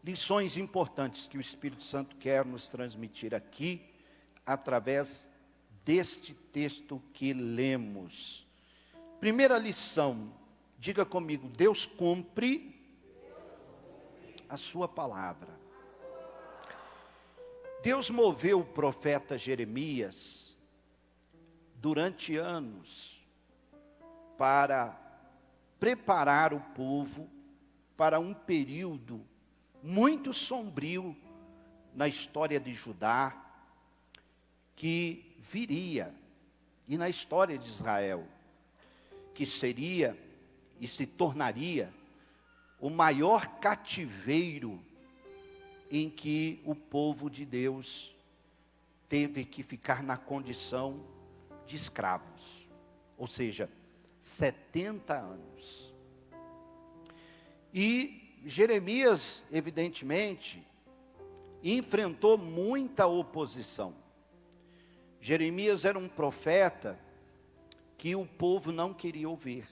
lições importantes que o Espírito Santo quer nos transmitir aqui, através deste texto que lemos. Primeira lição, diga comigo: Deus cumpre a sua palavra. Deus moveu o profeta Jeremias durante anos para preparar o povo para um período muito sombrio na história de Judá, que viria, e na história de Israel, que seria e se tornaria o maior cativeiro em que o povo de Deus teve que ficar na condição de escravos, ou seja, 70 anos. E Jeremias, evidentemente, enfrentou muita oposição. Jeremias era um profeta que o povo não queria ouvir.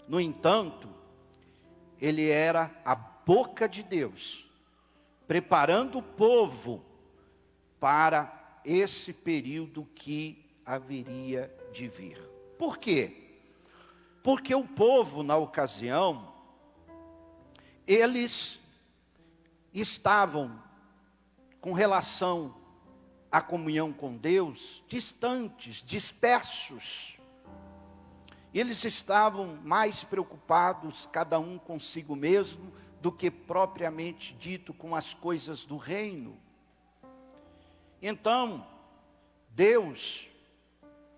No entanto, ele era a boca de Deus, preparando o povo para esse período que haveria de vir. Por quê? Porque o povo, na ocasião, eles estavam com relação à comunhão com Deus, distantes, dispersos. Eles estavam mais preocupados, cada um consigo mesmo, do que propriamente dito com as coisas do reino. Então, Deus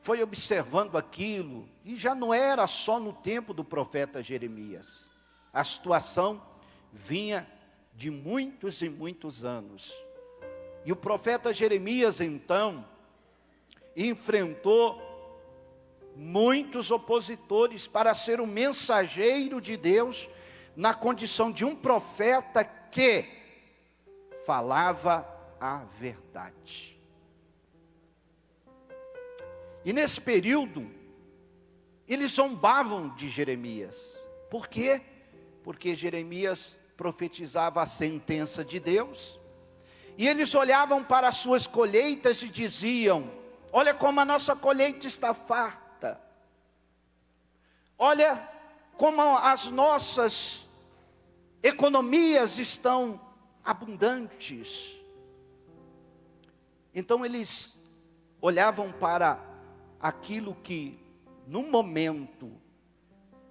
foi observando aquilo, e já não era só no tempo do profeta Jeremias. A situação vinha de muitos e muitos anos. E o profeta Jeremias, então, enfrentou muitos opositores para ser o mensageiro de Deus, na condição de um profeta que falava a verdade. E nesse período, eles zombavam de Jeremias. Por quê? Porque Jeremias profetizava a sentença de Deus, e eles olhavam para as suas colheitas e diziam: olha como a nossa colheita está farta, olha como as nossas economias estão abundantes. Então eles olhavam para aquilo que, no momento,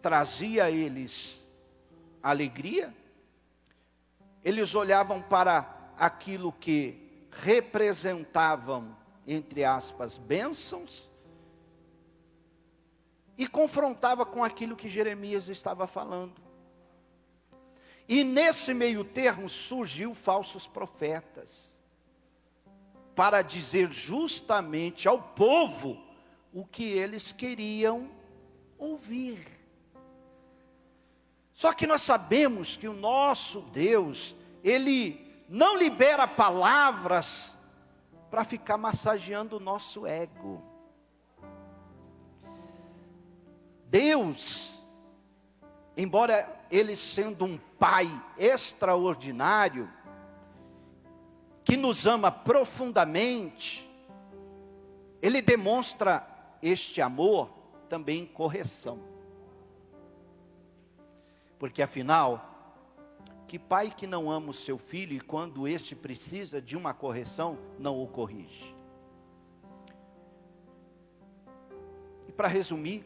trazia a eles alegria, eles olhavam para aquilo que representavam, entre aspas, bênçãos, e confrontava com aquilo que Jeremias estava falando. E nesse meio termo surgiu falsos profetas, para dizer justamente ao povo o que eles queriam ouvir. Só que nós sabemos que o nosso Deus, Ele não libera palavras para ficar massageando o nosso ego. Deus, embora Ele sendo um Pai extraordinário, que nos ama profundamente, Ele demonstra este amor também em correção. Porque afinal, que pai que não ama o seu filho e quando este precisa de uma correção, não o corrige? E para resumir,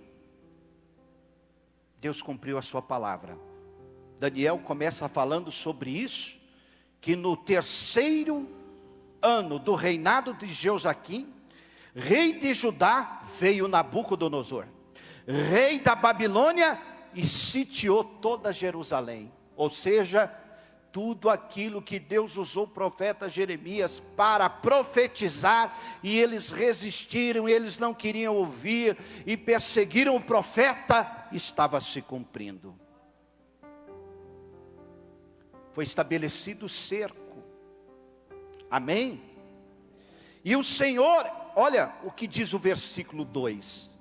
Deus cumpriu a sua palavra. Daniel começa falando sobre isso, que no 3º ano do reinado de Jeoaquim, rei de Judá, veio Nabucodonosor, rei da Babilônia, e sitiou toda Jerusalém. Ou seja, tudo aquilo que Deus usou o profeta Jeremias para profetizar, e eles resistiram, eles não queriam ouvir, e perseguiram o profeta, estava se cumprindo. Foi estabelecido o cerco. Amém? E o Senhor, olha o que diz o versículo 2.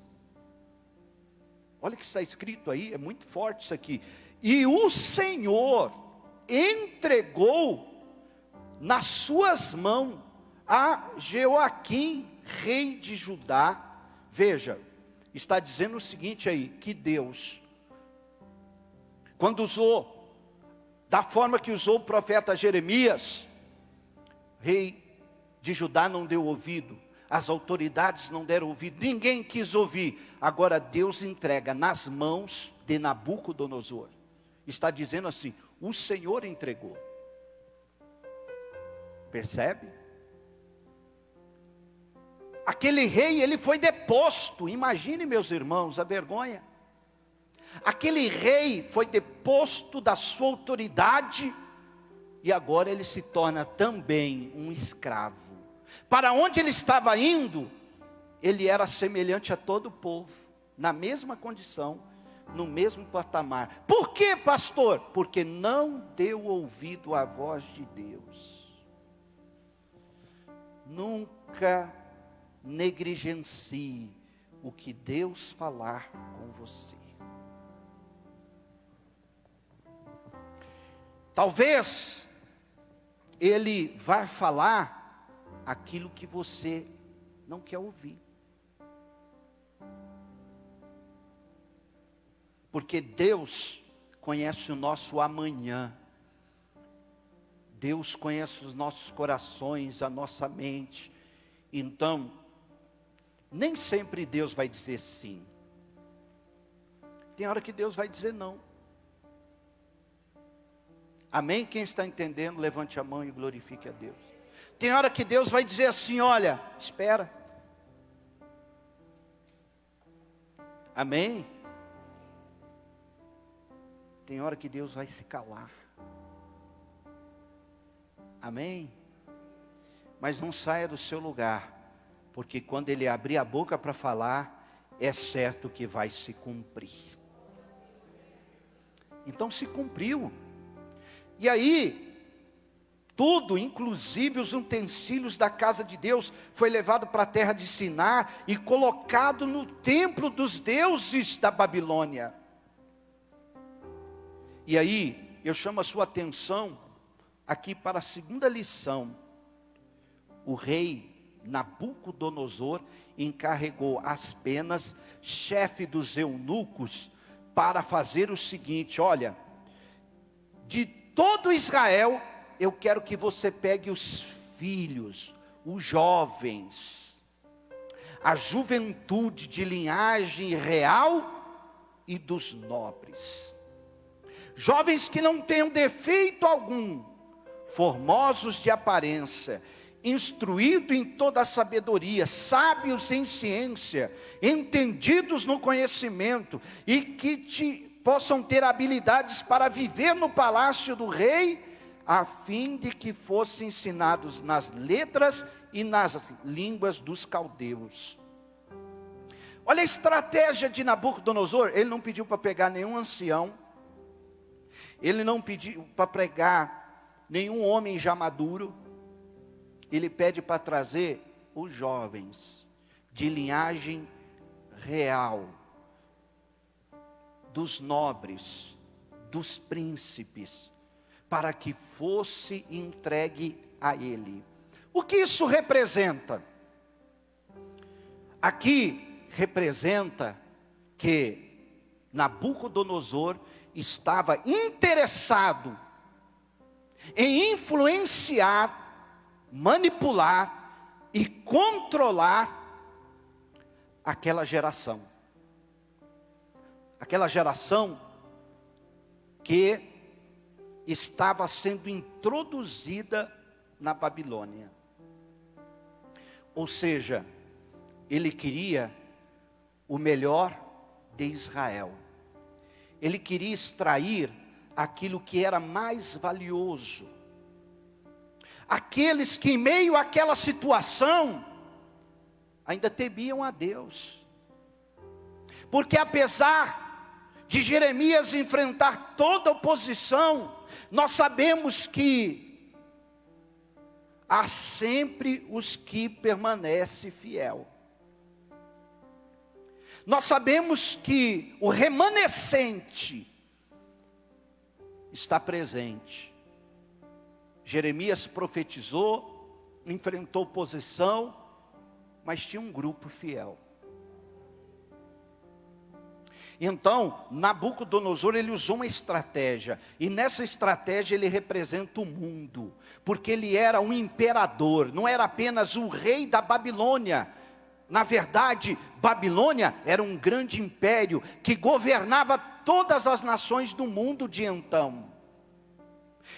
Olha o que está escrito aí, é muito forte isso aqui. E o Senhor entregou nas suas mãos a Jeoaquim, rei de Judá. Veja, está dizendo o seguinte aí, que Deus, quando usou, da forma que usou o profeta Jeremias, rei de Judá não deu ouvido, as autoridades não deram ouvido, ninguém quis ouvir. Agora Deus entrega nas mãos de Nabucodonosor. Está dizendo assim, o Senhor entregou. Percebe? Aquele rei, ele foi deposto. Imagine, meus irmãos, a vergonha. Aquele rei foi deposto da sua autoridade, e agora ele se torna também um escravo. Para onde ele estava indo, ele era semelhante a todo o povo, na mesma condição, no mesmo patamar. Por quê, pastor? Porque não deu ouvido à voz de Deus. Nunca negligencie o que Deus falar com você. Talvez Ele vai falar aquilo que você não quer ouvir. Porque Deus conhece o nosso amanhã. Deus conhece os nossos corações, a nossa mente. Então, nem sempre Deus vai dizer sim. Tem hora que Deus vai dizer não. Amém? Quem está entendendo, levante a mão e glorifique a Deus. Tem hora que Deus vai dizer assim, olha, espera. Amém? Tem hora que Deus vai se calar. Amém? Mas não saia do seu lugar, porque quando Ele abrir a boca para falar, é certo que vai se cumprir. Então se cumpriu. E aí, tudo, inclusive os utensílios da casa de Deus, foi levado para a terra de Sinar e colocado no templo dos deuses da Babilônia. E aí, eu chamo a sua atenção aqui para a segunda lição. O rei Nabucodonosor encarregou as penas, chefe dos eunucos, para fazer o seguinte, olha, de todo Israel, eu quero que você pegue os filhos, os jovens, a juventude de linhagem real e dos nobres. Jovens que não tenham defeito algum, formosos de aparência, instruídos em toda a sabedoria, sábios em ciência, entendidos no conhecimento, e que possam ter habilidades para viver no palácio do rei, a fim de que fossem ensinados nas letras e nas línguas dos caldeus. Olha a estratégia de Nabucodonosor. Ele não pediu para pegar nenhum ancião, ele não pediu para pregar nenhum homem já maduro, ele pede para trazer os jovens de linhagem real, dos nobres, dos príncipes, para que fosse entregue a ele. O que isso representa? Aqui representa que Nabucodonosor estava interessado em influenciar, manipular e controlar aquela geração. Aquela geração que estava sendo introduzida na Babilônia. Ou seja, ele queria o melhor de Israel. Ele queria extrair aquilo que era mais valioso. Aqueles que em meio àquela situação ainda temiam a Deus. Porque apesar de Jeremias enfrentar toda a oposição, nós sabemos que há sempre os que permanecem fiel. Nós sabemos que o remanescente está presente. Jeremias profetizou, enfrentou oposição, mas tinha um grupo fiel. Então, Nabucodonosor, ele usou uma estratégia, e nessa estratégia ele representa o mundo, porque ele era um imperador, não era apenas o rei da Babilônia. Na verdade, Babilônia era um grande império, que governava todas as nações do mundo de então.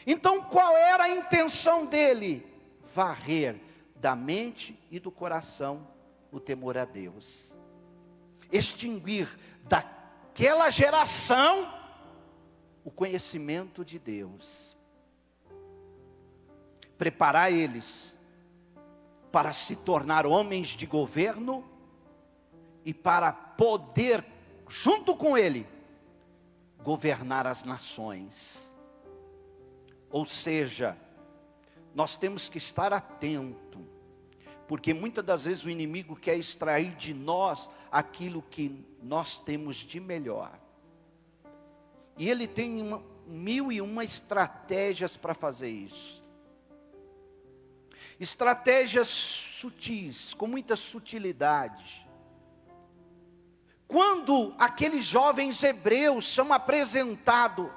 Então, qual era a intenção dele? Varrer da mente e do coração o temor a Deus. Extinguir daquela geração o conhecimento de Deus. Preparar eles para se tornar homens de governo e para poder, junto com ele, governar as nações. Ou seja, nós temos que estar atento, porque muitas das vezes o inimigo quer extrair de nós aquilo que nós temos de melhor. E ele tem 1001 estratégias para fazer isso. Estratégias sutis, com muita sutilidade. Quando aqueles jovens hebreus são apresentados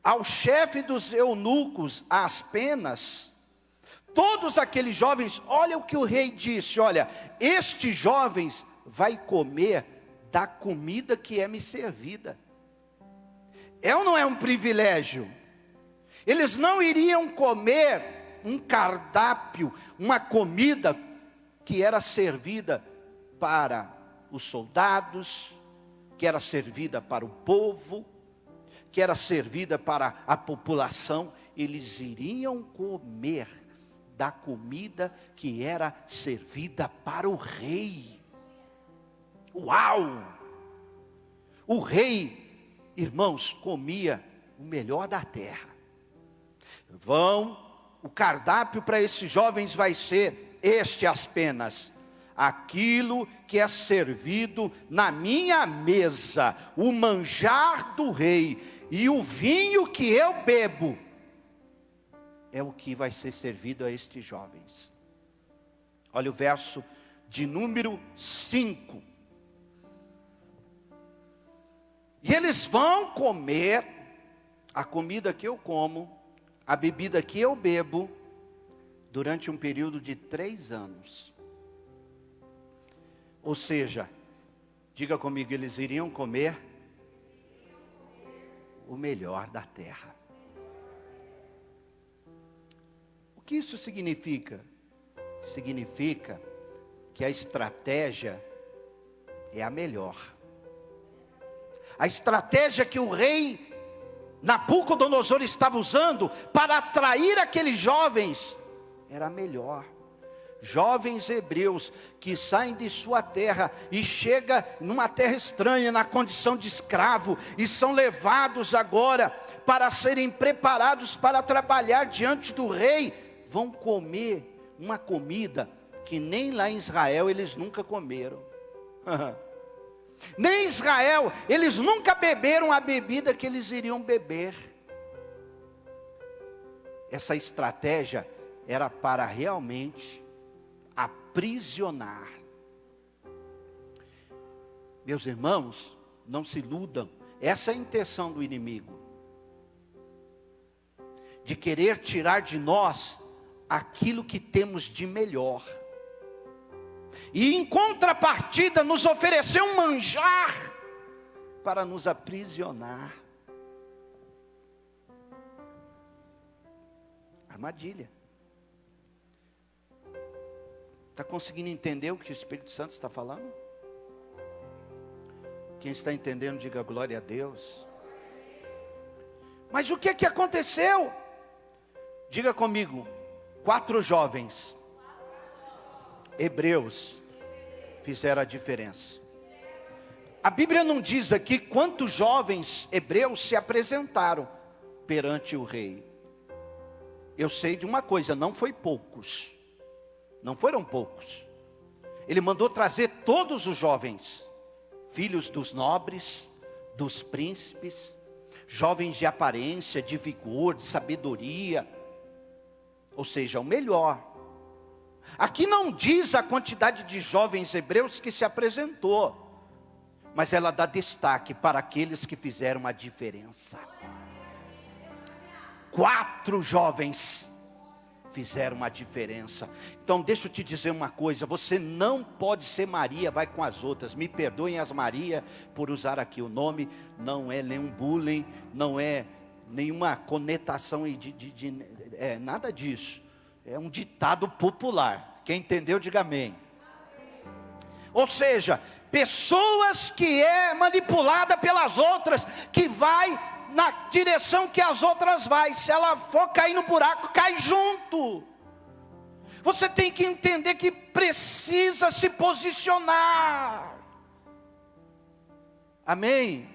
ao chefe dos eunucos, às penas, todos aqueles jovens, olha o que o rei disse, olha, estes jovens vai comer da comida que é me servida. É ou não é um privilégio? Eles não iriam comer um cardápio, uma comida que era servida para os soldados, que era servida para o povo, que era servida para a população. Eles iriam comer da comida que era servida para o rei. Uau! O rei, irmãos, comia o melhor da terra. O cardápio para esses jovens vai ser este apenas: aquilo que é servido na minha mesa, o manjar do rei e o vinho que eu bebo, é o que vai ser servido a estes jovens. Olha o verso de número 5. E eles vão comer a comida que eu como, a bebida que eu bebo, durante um período de 3 anos. Ou seja, diga comigo, eles iriam comer o melhor da terra. O que isso significa? Significa que a estratégia é a melhor. A estratégia que o rei Nabucodonosor estava usando para atrair aqueles jovens era a melhor. Jovens hebreus que saem de sua terra e chegam numa terra estranha, na condição de escravo, e são levados agora para serem preparados para trabalhar diante do rei, vão comer uma comida que nem lá em Israel eles nunca comeram. Nem em Israel eles nunca beberam a bebida que eles iriam beber. Essa estratégia era para realmente aprisionar. Meus irmãos, não se iludam, essa é a intenção do inimigo, de querer tirar de nós aquilo que temos de melhor, e em contrapartida nos oferecer um manjar para nos aprisionar. Armadilha. Está conseguindo entender o que o Espírito Santo está falando? Quem está entendendo, diga glória a Deus. Mas o que é que aconteceu? Diga comigo, 4 jovens hebreus fizeram a diferença. A Bíblia não diz aqui quantos jovens hebreus se apresentaram perante o rei. Eu sei de uma coisa, não foi poucos. Não foram poucos. Ele mandou trazer todos os jovens, filhos dos nobres, dos príncipes, jovens de aparência, de vigor, de sabedoria. ou seja, o melhor. Aqui não diz a quantidade de jovens hebreus que se apresentou, mas ela dá destaque para aqueles que fizeram a diferença. 4 jovens fizeram uma diferença. Então deixa eu te dizer uma coisa, você não pode ser Maria, vai com as outras. Me perdoem as Maria por usar aqui o nome, não é nenhum bullying, não é nenhuma conotação nada disso. É um ditado popular. Quem entendeu, diga amém. Ou seja, pessoas que é manipulada pelas outras, que vai na direção que as outras vai. Se ela for cair no buraco, cai junto. Você tem que entender que precisa se posicionar. Amém?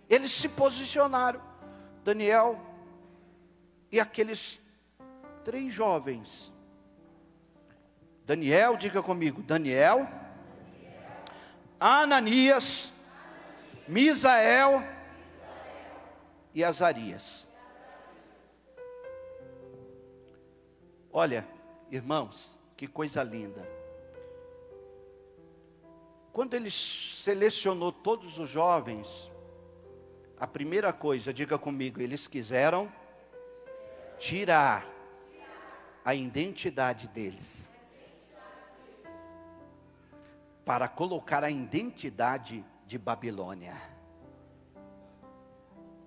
Eles se posicionaram. Daniel e aqueles 3 jovens. Daniel, diga comigo, Daniel, Ananias, Misael e Azarias. Olha, irmãos, que coisa linda. Quando ele selecionou todos os jovens, a primeira coisa, diga comigo, eles quiseram tirar a identidade deles, para colocar a identidade de Babilônia.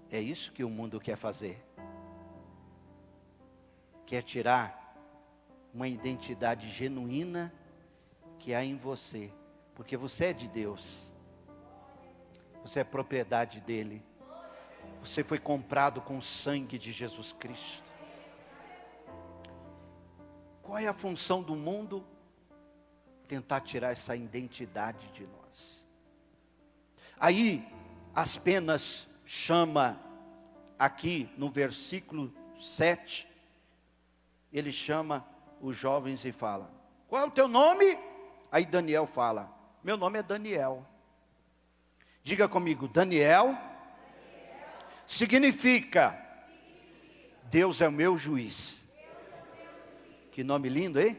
É isso que o mundo quer fazer. Quer tirar uma identidade genuína que há em você, porque você é de Deus, você é propriedade dele, você foi comprado com o sangue de Jesus Cristo. Qual é a função do mundo? Tentar tirar essa identidade de nós. Aí as penas chama aqui no versículo 7, ele chama os jovens e fala: qual é o teu nome? Aí Daniel fala: meu nome é Daniel. Diga comigo, Daniel significa Deus é o meu juiz. Que nome lindo, hein?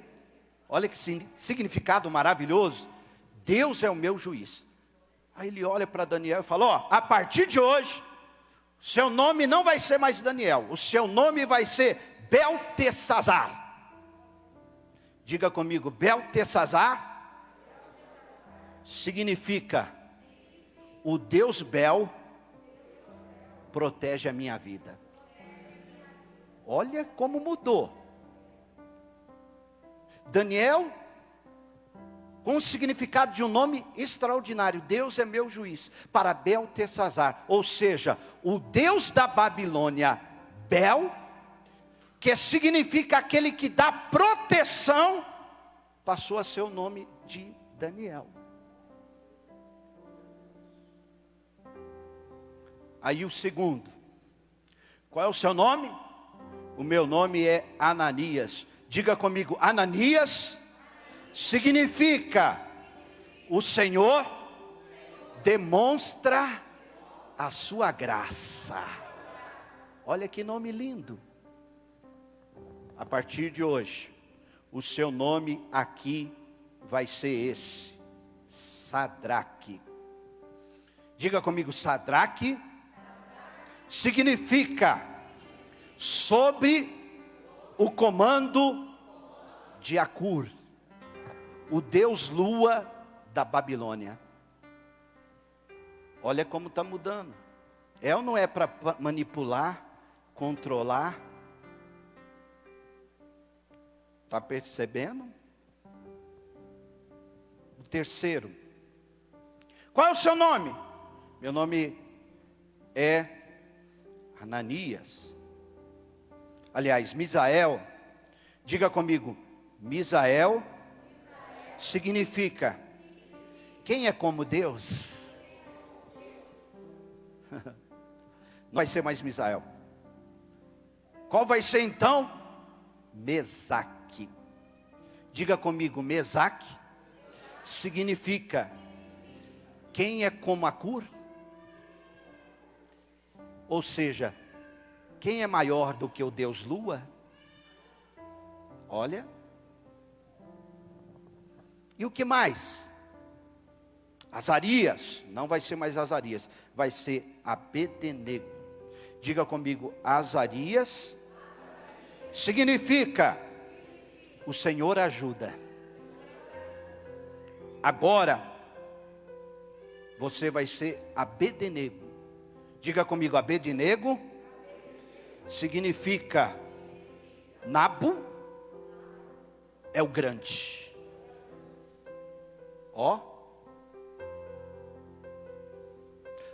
Olha que significado maravilhoso. Deus é o meu juiz. Aí ele olha para Daniel e fala: ó, a partir de hoje, seu nome não vai ser mais Daniel, o seu nome vai ser Beltesazar. Diga comigo, Beltesazar significa o Deus Bel protege a minha vida. Olha como mudou. Daniel, com o significado de um nome extraordinário, Deus é meu juiz, para Beltesazar, ou seja, o Deus da Babilônia, Bel, que significa aquele que dá proteção, passou a ser o nome de Daniel. Aí o segundo, qual é o seu nome? O meu nome é Ananias. Diga comigo, Ananias significa o Senhor demonstra a sua graça. Olha que nome lindo. A partir de hoje, o seu nome aqui vai ser esse, Sadraque. Diga comigo, Sadraque significa sobre o comando de Acur, o Deus Lua da Babilônia. Olha como está mudando. É ou não é para manipular, controlar? Está percebendo? O terceiro. Qual é o seu nome? Meu nome é Ananias. Aliás, Misael. Diga comigo, Misael significa quem é como Deus? Não vai ser mais Misael. Qual vai ser então? Mesaque. Diga comigo, Mesaque significa quem é como Acur? Ou seja, quem é maior do que o Deus Lua? Olha. E o que mais? Azarias, não vai ser mais Azarias, vai ser Abed-nego. Diga comigo, Azarias significa o Senhor ajuda. Agora, você vai ser Abed-nego. Diga comigo, Abed-nego significa Nabo é o grande. Ó.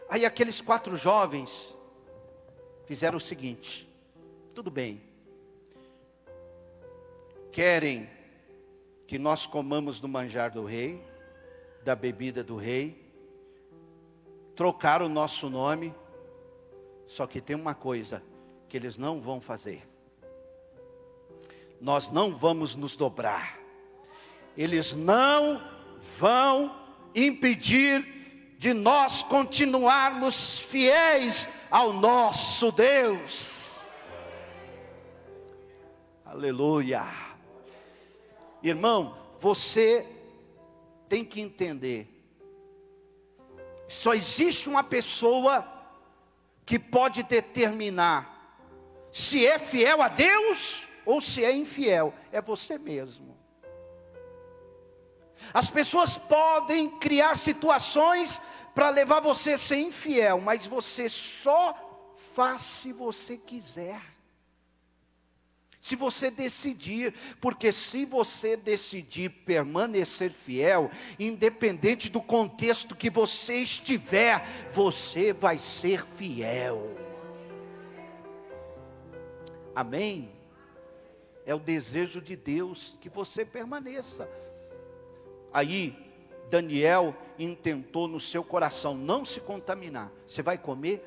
Aí aqueles 4 jovens fizeram o seguinte: tudo bem, querem que nós comamos do manjar do rei, da bebida do rei, trocaram o nosso nome, só que tem uma coisa que eles não vão fazer. Nós não vamos nos dobrar. Eles não vão impedir de nós continuarmos fiéis ao nosso Deus. Aleluia. Irmão, você tem que entender, só existe uma pessoa que pode determinar se é fiel a Deus ou se é infiel. É você mesmo. As pessoas podem criar situações para levar você a ser infiel, mas você só faz se você quiser. Se você decidir, porque se você decidir permanecer fiel, independente do contexto que você estiver, você vai ser fiel. Amém? É o desejo de Deus que você permaneça. Aí, Daniel intentou no seu coração não se contaminar. Você vai comer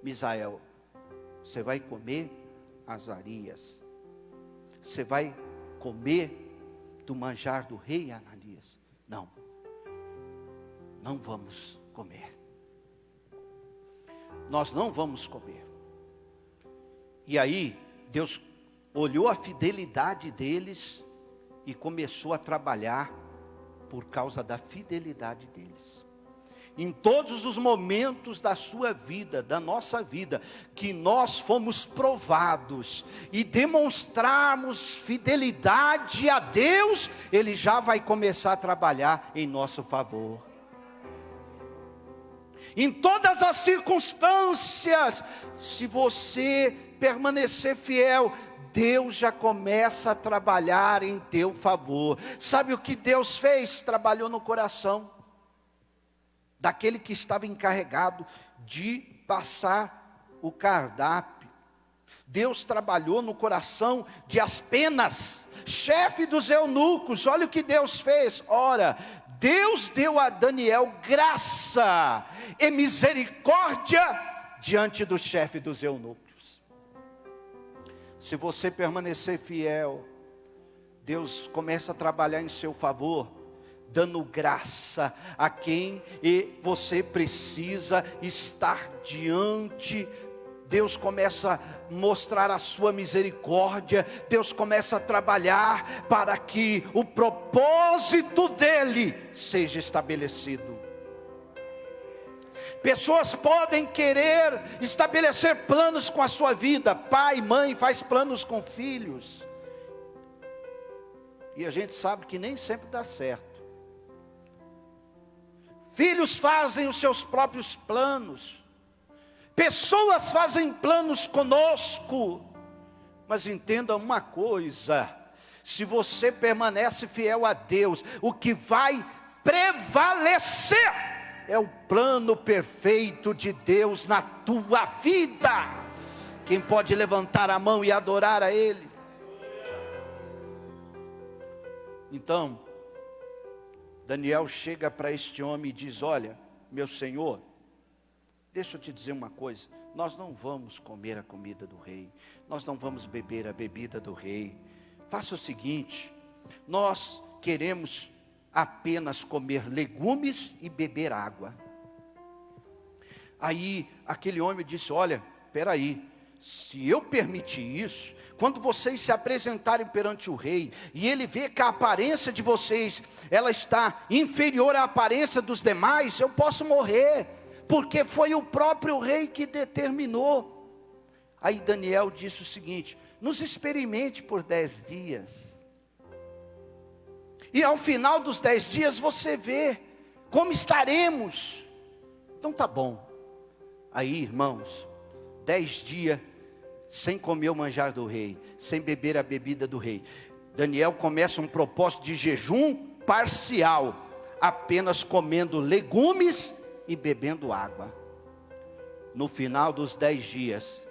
Misael, você vai comer Azarias, você vai comer do manjar do rei Ananias. Não, não vamos comer. Nós não vamos comer. E aí, Deus olhou a fidelidade deles e começou a trabalhar por causa da fidelidade deles. Em todos os momentos da sua vida, da nossa vida, que nós fomos provados e demonstrarmos fidelidade a Deus, Ele já vai começar a trabalhar em nosso favor. Em todas as circunstâncias, se você permanecer fiel, Deus já começa a trabalhar em teu favor. Sabe o que Deus fez? Trabalhou no coração daquele que estava encarregado de passar o cardápio. Deus trabalhou no coração de Aspenas, chefe dos eunucos. Olha o que Deus fez. Ora, Deus deu a Daniel graça e misericórdia diante do chefe dos eunucos. Se você permanecer fiel, Deus começa a trabalhar em seu favor, dando graça a quem você precisa estar diante. Deus começa a mostrar a sua misericórdia. Deus começa a trabalhar para que o propósito dele seja estabelecido. Pessoas podem querer estabelecer planos com a sua vida. Pai, mãe faz planos com filhos, e a gente sabe que nem sempre dá certo. Filhos fazem os seus próprios planos. Pessoas fazem planos conosco. Mas entenda uma coisa: se você permanece fiel a Deus, o que vai prevalecer é o plano perfeito de Deus na tua vida. Quem pode levantar a mão e adorar a Ele? Então, Daniel chega para este homem e diz: olha, meu senhor, deixa eu te dizer uma coisa. Nós não vamos comer a comida do rei, nós não vamos beber a bebida do rei. Faça o seguinte: nós queremos apenas comer legumes e beber água. Aí aquele homem disse: olha, espera aí, se eu permitir isso, quando vocês se apresentarem perante o rei, e ele vê que a aparência de vocês, ela está inferior à aparência dos demais, eu posso morrer, porque foi o próprio rei que determinou. Aí Daniel disse o seguinte: nos experimente por 10 dias, e ao final dos 10 dias você vê como estaremos. Então tá bom. Aí, irmãos, 10 dias sem comer o manjar do rei, sem beber a bebida do rei. Daniel começa um propósito de jejum parcial, apenas comendo legumes e bebendo água. No final dos 10 dias,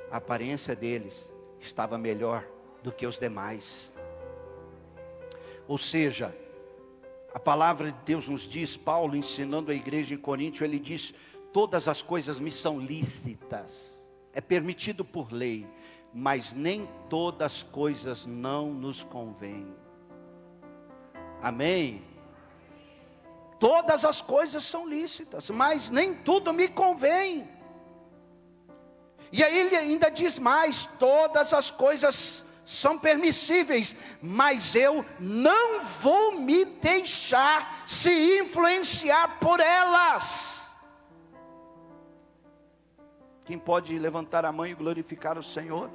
a aparência deles estava melhor do que os demais. Ou seja, a palavra de Deus nos diz, Paulo ensinando a igreja em Coríntio, ele diz: todas as coisas me são lícitas, é permitido por lei, mas nem todas as coisas não nos convêm. Amém? Todas as coisas são lícitas, mas nem tudo me convém. E aí ele ainda diz mais: todas as coisas são permissíveis, mas eu não vou me deixar se influenciar por elas. Quem pode levantar a mão e glorificar o Senhor?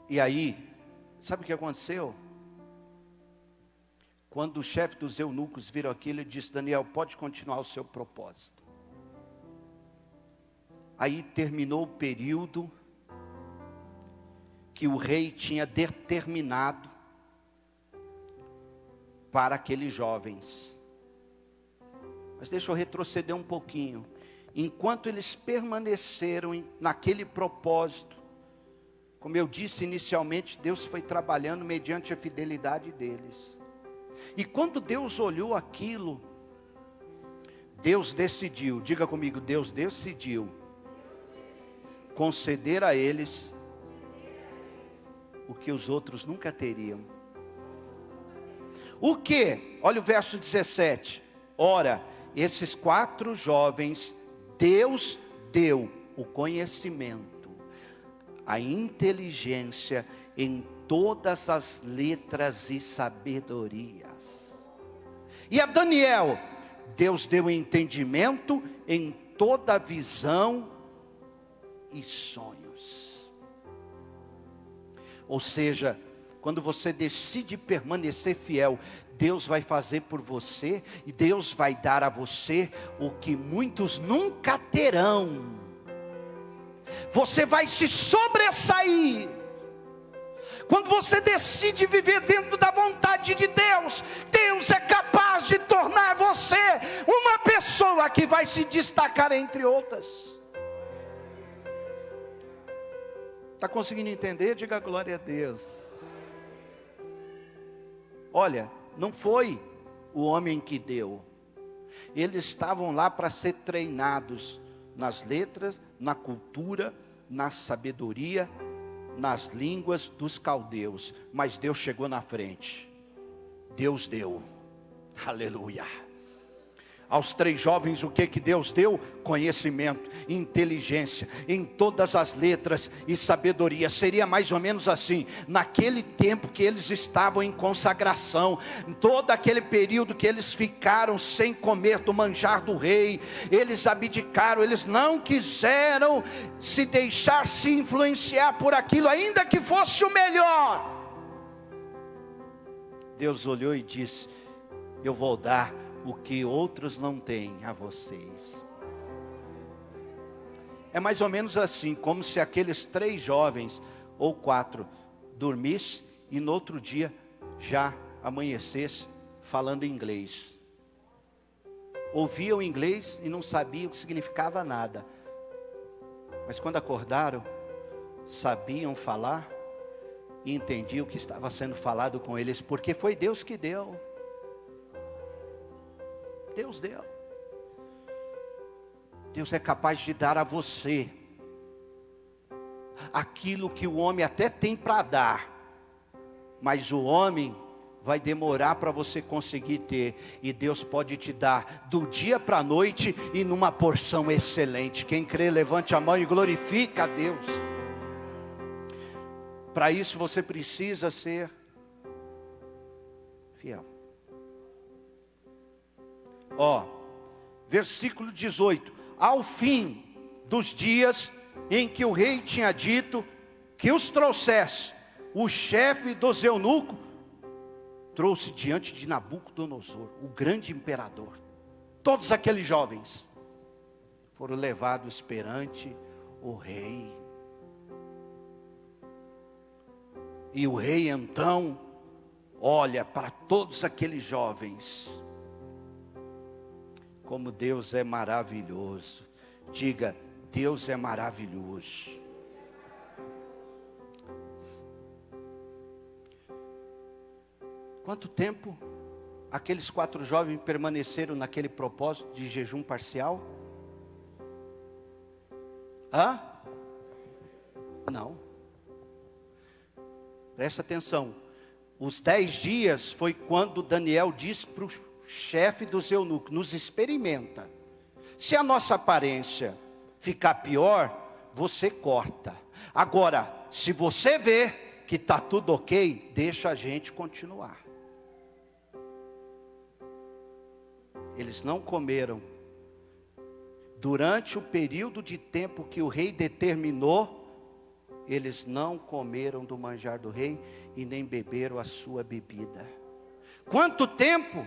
E aí, sabe o que aconteceu? Quando o chefe dos eunucos viram aquilo, ele disse: Daniel, pode continuar o seu propósito. Aí terminou o período que o rei tinha determinado para aqueles jovens. Mas deixa eu retroceder um pouquinho. Enquanto eles permaneceram naquele propósito, como eu disse inicialmente, Deus foi trabalhando mediante a fidelidade deles. E quando Deus olhou aquilo, Deus decidiu, diga comigo, Deus decidiu conceder a eles o que os outros nunca teriam. O que? Olha o verso 17. Ora, esses 4 jovens, Deus deu o conhecimento, a inteligência em todas as letras e sabedorias. E a Daniel, Deus deu entendimento em toda visão e sonhos. Ou seja, quando você decide permanecer fiel, Deus vai fazer por você, e Deus vai dar a você o que muitos nunca terão. Você vai se sobressair. Quando você decide viver dentro da vontade de Deus, Deus é capaz de tornar você uma pessoa que vai se destacar entre outras. Está conseguindo entender? Diga glória a Deus. Olha, não foi o homem que deu. Eles estavam lá para ser treinados nas letras, na cultura, na sabedoria, nas línguas dos caldeus. Mas Deus chegou na frente. Deus deu. Aleluia. Aos 3 jovens, o que Deus deu? Conhecimento, inteligência, em todas as letras e sabedoria. Seria mais ou menos assim, naquele tempo que eles estavam em consagração, todo aquele período que eles ficaram sem comer do manjar do rei, eles abdicaram, eles não quiseram se deixar se influenciar por aquilo, ainda que fosse o melhor. Deus olhou e disse: eu vou dar o que outros não têm a vocês. É mais ou menos assim, como se aqueles 3 jovens, ou 4, dormissem e no outro dia já amanhecesse falando inglês. Ouviam inglês e não sabiam o que significava nada. Mas quando acordaram, sabiam falar e entendiam o que estava sendo falado com eles, porque foi Deus que deu. Deus deu. Deus é capaz de dar a você aquilo que o homem até tem para dar, mas o homem vai demorar para você conseguir ter, e Deus pode te dar do dia para a noite e numa porção excelente. Quem crê, levante a mão e glorifica a Deus. Para isso você precisa ser fiel. Versículo 18: ao fim dos dias em que o rei tinha dito que os trouxesse, o chefe dos eunucos trouxe diante de Nabucodonosor, o grande imperador, todos aqueles jovens foram levados perante o rei. E o rei então olha para todos aqueles jovens. Como Deus é maravilhoso. Diga: Deus é maravilhoso. Quanto tempo aqueles 4 jovens permaneceram naquele propósito de jejum parcial? Não. Presta atenção. Os 10 dias foi quando Daniel disse para o chefe dos eunucos: nos experimenta. Se a nossa aparência ficar pior, você corta. Agora, se você vê que está tudo ok, deixa a gente continuar. Eles não comeram. Durante o período de tempo que o rei determinou, eles não comeram do manjar do rei e nem beberam a sua bebida. Quanto tempo?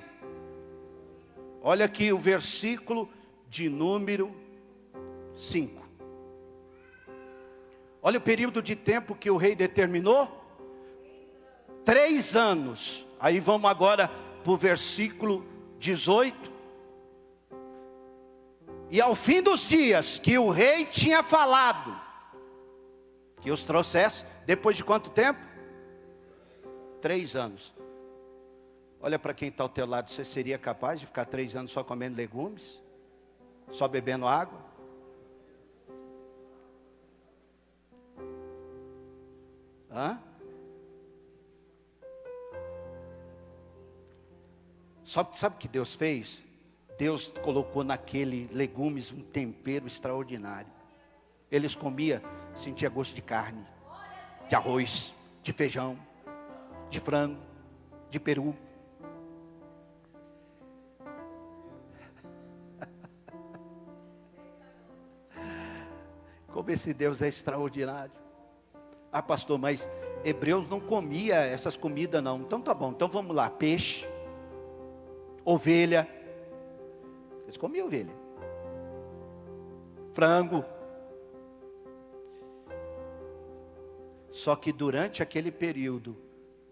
Olha aqui o versículo de número 5. Olha o período de tempo que o rei determinou. 3 anos. Aí vamos agora para o versículo 18. E ao fim dos dias que o rei tinha falado que os trouxesse, depois de quanto tempo? 3 anos. Olha para quem está ao teu lado: você seria capaz de ficar 3 anos só comendo legumes? Só bebendo água? Sabe o que Deus fez? Deus colocou naquele legumes um tempero extraordinário. Eles comiam, sentia gosto de carne, de arroz, de feijão, de frango, de peru. Como esse Deus é extraordinário. Pastor, mas Hebreus não comia essas comidas não. Então tá bom, então vamos lá. Peixe, ovelha. Eles comiam ovelha, frango. Só que durante aquele período,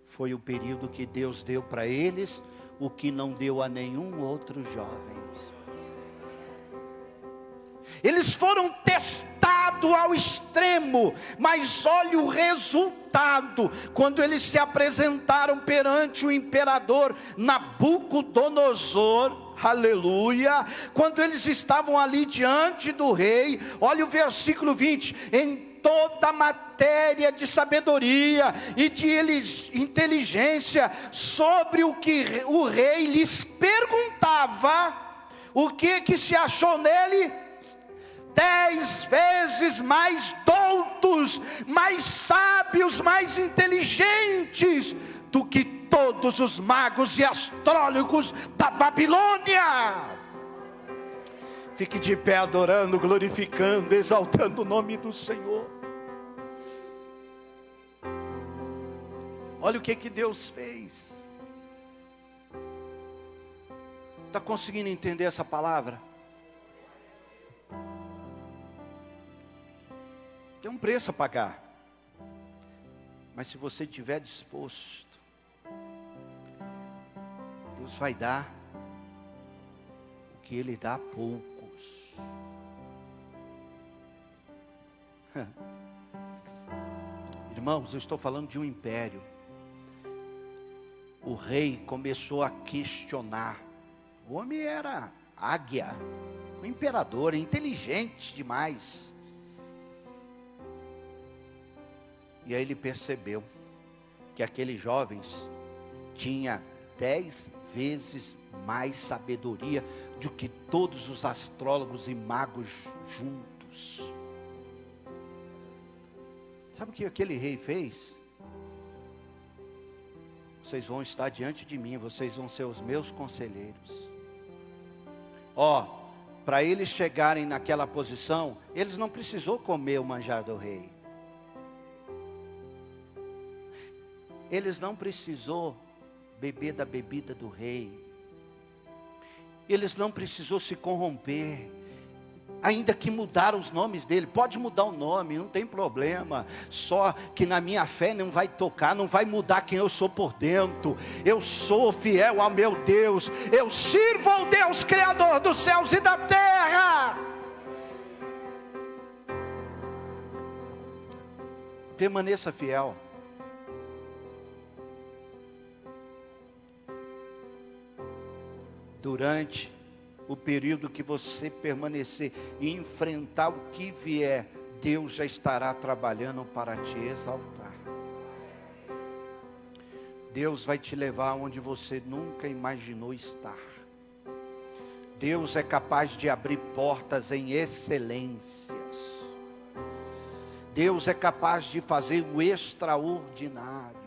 foi o período que Deus deu para eles o que não deu a nenhum outro jovem. Eles foram testados ao extremo, mas olha o resultado, quando eles se apresentaram perante o imperador Nabucodonosor. Aleluia. Quando eles estavam ali diante do rei, olha o versículo 20: em toda a matéria de sabedoria e de inteligência, sobre o que o rei lhes perguntava, o que se achou nele? 10 vezes mais doutos, mais sábios, mais inteligentes do que todos os magos e astrólogos da Babilônia. Fique de pé adorando, glorificando, exaltando o nome do Senhor. Olha o que Deus fez. Está conseguindo entender essa palavra? Tem um preço a pagar, mas se você estiver disposto, Deus vai dar o que Ele dá a poucos. Irmãos, eu estou falando de um império. O rei começou a questionar. O homem era águia, um imperador, inteligente demais. E aí ele percebeu que aqueles jovens tinha 10 vezes mais sabedoria do que todos os astrólogos e magos juntos. Sabe o que aquele rei fez? Vocês vão estar diante de mim, vocês vão ser os meus conselheiros. Para eles chegarem naquela posição, eles não precisou comer o manjar do rei. Eles não precisou beber da bebida do rei. Eles não precisou se corromper. Ainda que mudaram os nomes dele, pode mudar o nome, não tem problema. Só que na minha fé não vai tocar, não vai mudar quem eu sou por dentro. Eu sou fiel ao meu Deus, eu sirvo ao Deus Criador dos céus e da terra. Permaneça fiel. Durante o período que você permanecer e enfrentar o que vier, Deus já estará trabalhando para te exaltar. Deus vai te levar onde você nunca imaginou estar. Deus é capaz de abrir portas em excelências. Deus é capaz de fazer o extraordinário.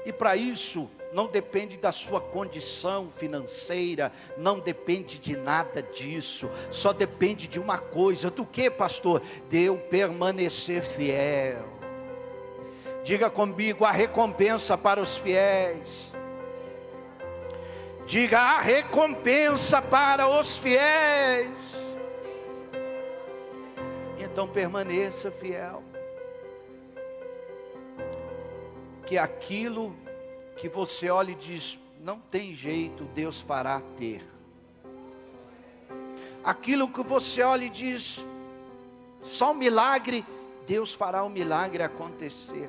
E para isso, não depende da sua condição financeira, não depende de nada disso, só depende de uma coisa. Do que, pastor? De eu permanecer fiel. Diga comigo: a recompensa para os fiéis. Diga: a recompensa para os fiéis. Então permaneça fiel. Que aquilo que você olha e diz, não tem jeito, Deus fará ter. Aquilo que você olha e diz, só um milagre, Deus fará o milagre acontecer.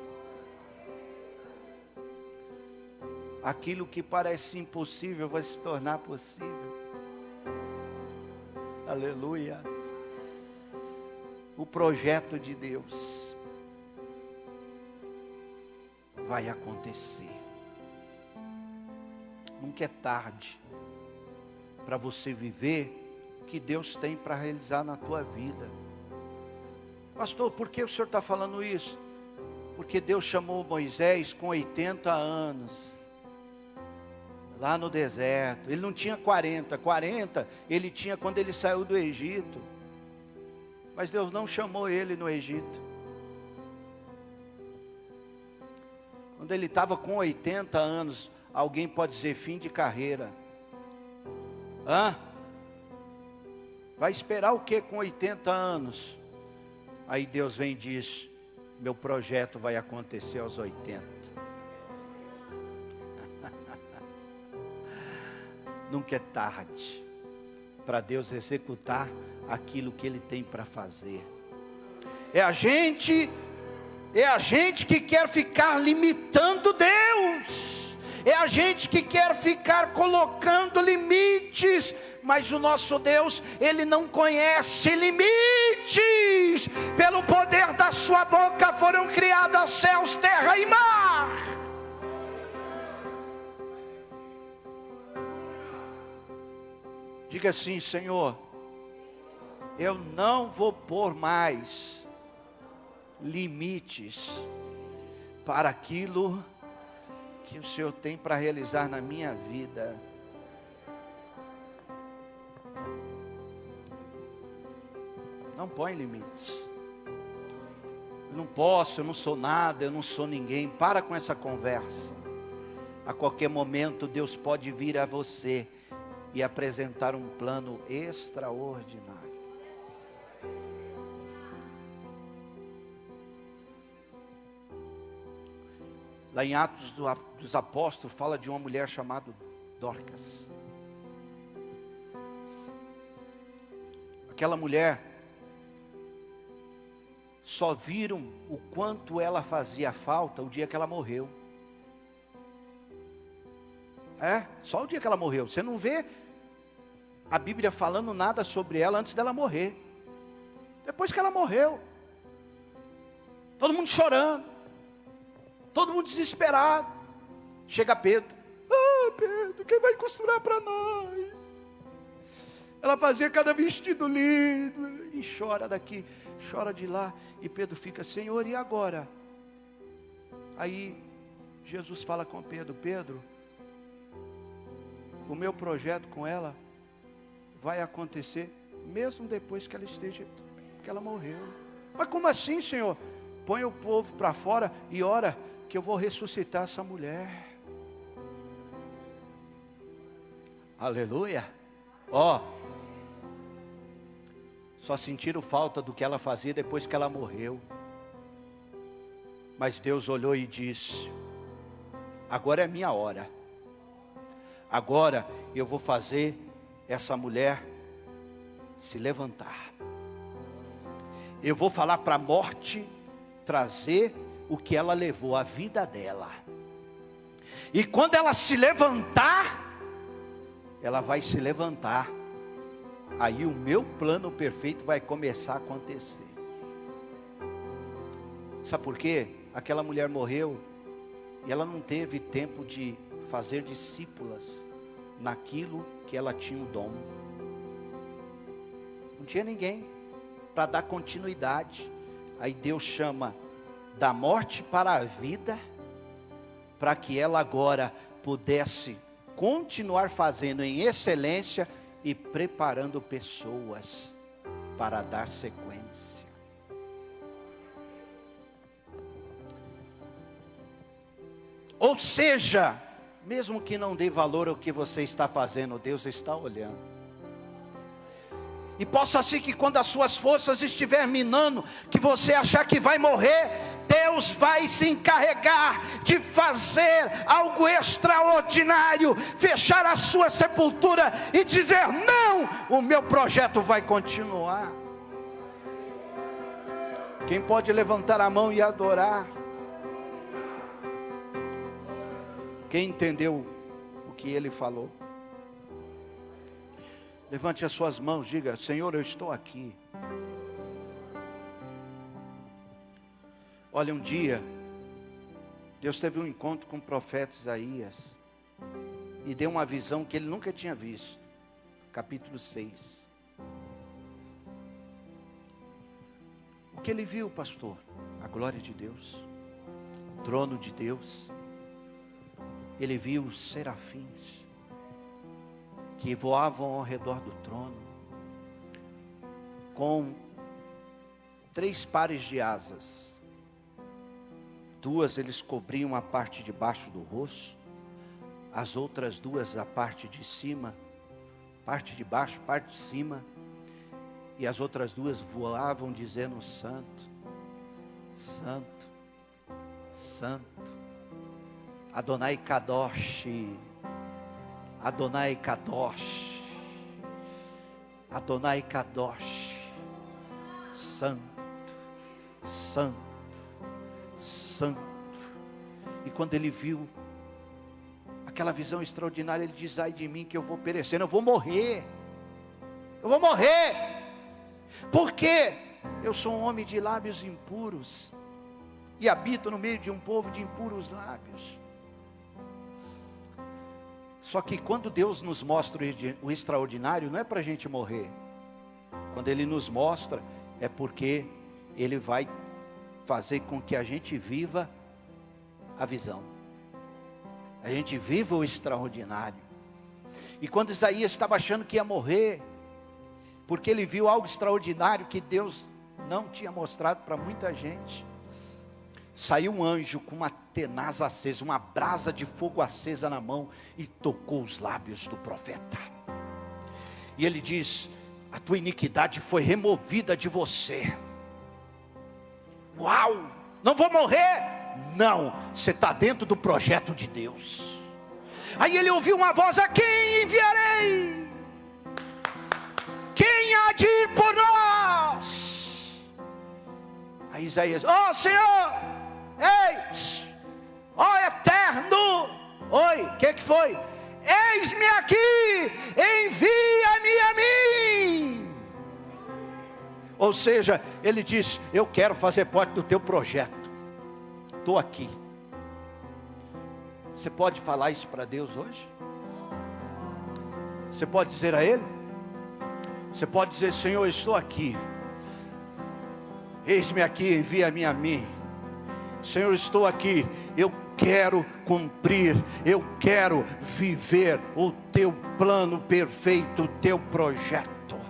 Aquilo que parece impossível vai se tornar possível. Aleluia. O projeto de Deus vai acontecer. Nunca é tarde para você viver o que Deus tem para realizar na tua vida. Pastor, por que o senhor está falando isso? Porque Deus chamou Moisés com 80 anos, lá no deserto. Ele não tinha 40 ele tinha quando ele saiu do Egito. Mas Deus não chamou ele no Egito. Quando ele estava com 80 anos, alguém pode dizer fim de carreira. Vai esperar o que com 80 anos? Aí Deus vem e diz, meu projeto vai acontecer aos 80. Nunca é tarde para Deus executar aquilo que Ele tem para fazer. É a gente que quer ficar limitando Deus. É a gente que quer ficar colocando limites. Mas o nosso Deus, Ele não conhece limites. Pelo poder da sua boca foram criados céus, terra e mar. Diga assim, Senhor, eu não vou pôr mais limites para aquilo que o Senhor tem para realizar na minha vida. Não põe limites. Eu não posso, eu não sou nada, eu não sou ninguém. Para com essa conversa. A qualquer momento Deus pode vir a você e apresentar um plano extraordinário. Lá em Atos dos Apóstolos fala de uma mulher chamada Dorcas. Aquela mulher, só viram o quanto ela fazia falta o dia que ela morreu. Só o dia que ela morreu. Você não vê a Bíblia falando nada sobre ela antes dela morrer. Depois que ela morreu, todo mundo chorando, todo mundo desesperado. Chega Pedro. Ah, Pedro, quem vai costurar para nós? Ela fazia cada vestido lindo. E chora daqui, chora de lá. E Pedro fica, Senhor, e agora? Aí Jesus fala com Pedro, Pedro, o meu projeto com ela vai acontecer mesmo depois que ela morreu. Mas como assim, Senhor? Põe o povo para fora e ora que eu vou ressuscitar essa mulher. Aleluia. Só sentiram falta do que ela fazia depois que ela morreu. Mas Deus olhou e disse, agora é minha hora. Agora eu vou fazer essa mulher se levantar. Eu vou falar para a morte trazer o que ela levou, a vida dela. E quando ela se levantar, ela vai se levantar. Aí o meu plano perfeito vai começar a acontecer. Sabe por quê? Aquela mulher morreu e ela não teve tempo de fazer discípulas naquilo que ela tinha o dom. Não tinha ninguém para dar continuidade. Aí Deus chama da morte para a vida, para que ela agora pudesse continuar fazendo em excelência e preparando pessoas para dar sequência. Ou seja, mesmo que não dê valor ao que você está fazendo, Deus está olhando. E possa ser que quando as suas forças estiverem minando, que você achar que vai morrer, Deus vai se encarregar de fazer algo extraordinário, fechar a sua sepultura e dizer, não, o meu projeto vai continuar. Quem pode levantar a mão e adorar? Quem entendeu o que ele falou? Levante as suas mãos, diga, Senhor, eu estou aqui. Olha, um dia, Deus teve um encontro com o profeta Isaías, e deu uma visão que ele nunca tinha visto. Capítulo 6. O que ele viu, pastor? A glória de Deus, o trono de Deus. Ele viu os serafins que voavam ao redor do trono, com 3 pares de asas. 2 eles cobriam a parte de baixo do rosto, as outras 2 a parte de cima, parte de baixo, parte de cima, e as outras 2 voavam dizendo, Santo, Santo, Santo, Adonai Kadosh, Adonai Kadosh, Adonai Kadosh, Santo, Santo, Santo. E quando ele viu aquela visão extraordinária, ele diz, ai de mim que eu vou perecer, eu vou morrer, eu vou morrer, porque eu sou um homem de lábios impuros, e habito no meio de um povo de impuros lábios. Só que quando Deus nos mostra o extraordinário, não é para a gente morrer. Quando Ele nos mostra, é porque Ele vai fazer com que a gente viva a visão. A gente viva o extraordinário. E quando Isaías estava achando que ia morrer, porque ele viu algo extraordinário que Deus não tinha mostrado para muita gente, saiu um anjo com uma tenaz acesa, uma brasa de fogo acesa na mão, e tocou os lábios do profeta. E ele diz, a tua iniquidade foi removida de você. Uau, não vou morrer? Não, você está dentro do projeto de Deus. Aí ele ouviu uma voz, a quem enviarei? Quem há de ir por nós? Aí Isaías, Senhor, ei, eterno, oi, o que foi? Eis-me aqui, envia-me a mim. Ou seja, ele diz, eu quero fazer parte do teu projeto, estou aqui. Você pode falar isso para Deus hoje? Você pode dizer a Ele? Você pode dizer: Senhor, eu estou aqui, eis-me aqui, envia-me a mim. Senhor, estou aqui, eu quero cumprir, eu quero viver o teu plano perfeito, o teu projeto.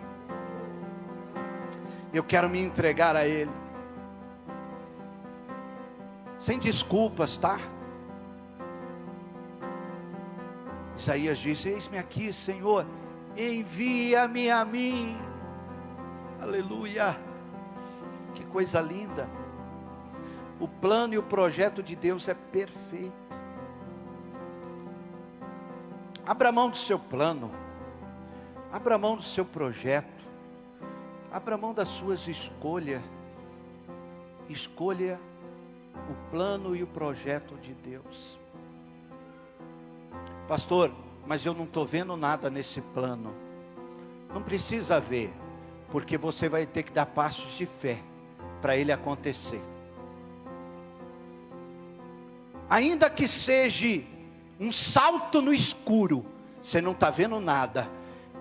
Eu quero me entregar a Ele, sem desculpas, tá? Isaías disse: eis-me aqui, Senhor, envia-me a mim. Aleluia, que coisa linda. O plano e o projeto de Deus é perfeito. Abra mão do seu plano, abra mão do seu projeto, abra mão das suas escolhas. Escolha o plano e o projeto de Deus. Pastor, mas eu não estou vendo nada nesse plano. Não precisa ver, porque você vai ter que dar passos de fé para ele acontecer. Ainda que seja um salto no escuro, você não está vendo nada,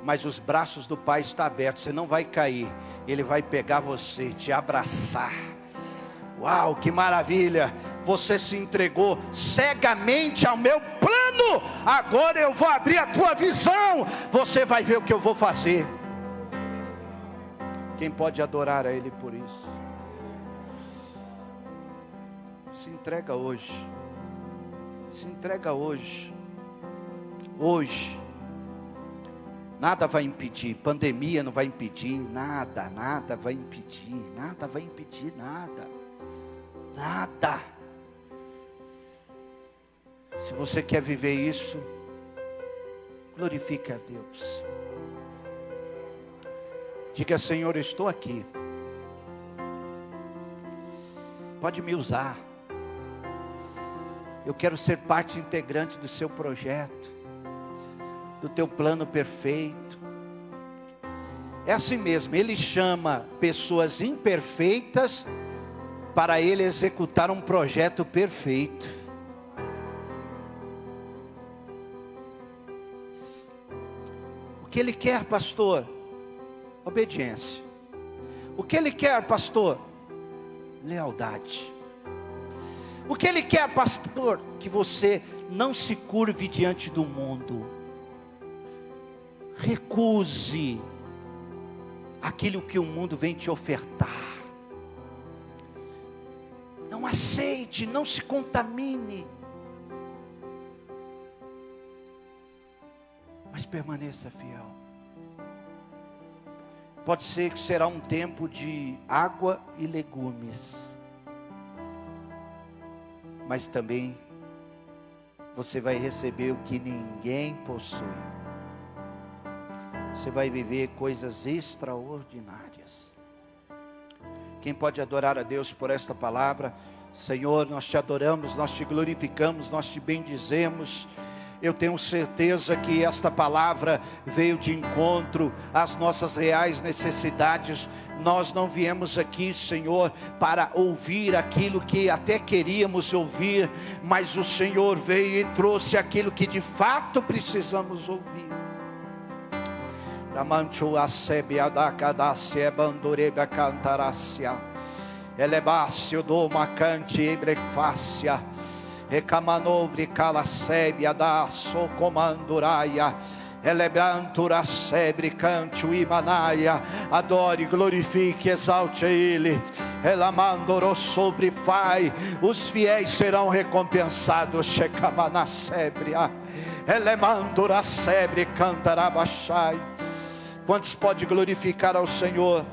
mas os braços do Pai estão abertos, você não vai cair, Ele vai pegar você, te abraçar. Uau, que maravilha, você se entregou cegamente ao meu plano, agora eu vou abrir a tua visão, você vai ver o que eu vou fazer. Quem pode adorar a Ele por isso? Se entrega hoje, se entrega hoje, hoje. Nada vai impedir, pandemia não vai impedir, nada vai impedir, nada vai impedir, nada. Se você quer viver isso, glorifique a Deus. Diga: Senhor, eu estou aqui, pode me usar, eu quero ser parte integrante do seu projeto, do teu plano perfeito. É assim mesmo, Ele chama pessoas imperfeitas para Ele executar um projeto perfeito. O que Ele quer, pastor? Obediência. O que Ele quer, pastor? Lealdade. O que Ele quer, pastor? Que você não se curve diante do mundo. Recuse aquilo que o mundo vem te ofertar. Não aceite, não se contamine, mas permaneça fiel. Pode ser que será um tempo de água e legumes, mas também você vai receber o que ninguém possui. Você vai viver coisas extraordinárias. Quem pode adorar a Deus por esta palavra? Senhor, nós te adoramos, nós te glorificamos, nós te bendizemos. Eu tenho certeza que esta palavra veio de encontro às nossas reais necessidades. Nós não viemos aqui, Senhor, para ouvir aquilo que até queríamos ouvir, mas o Senhor veio e trouxe aquilo que de fato precisamos ouvir. Ramanchu asebe adakadasia bandureba cantarasia elebácio do macante ebrefácia recamanobre calasebia da socomanduraia elebrantura sebre canto imanaia. Adore, glorifique, exalte a Ele. Elamandoro sobre fai, os fiéis serão recompensados. Checamana sebria elemandura sebre cantarabachai. Quantos pode glorificar ao Senhor?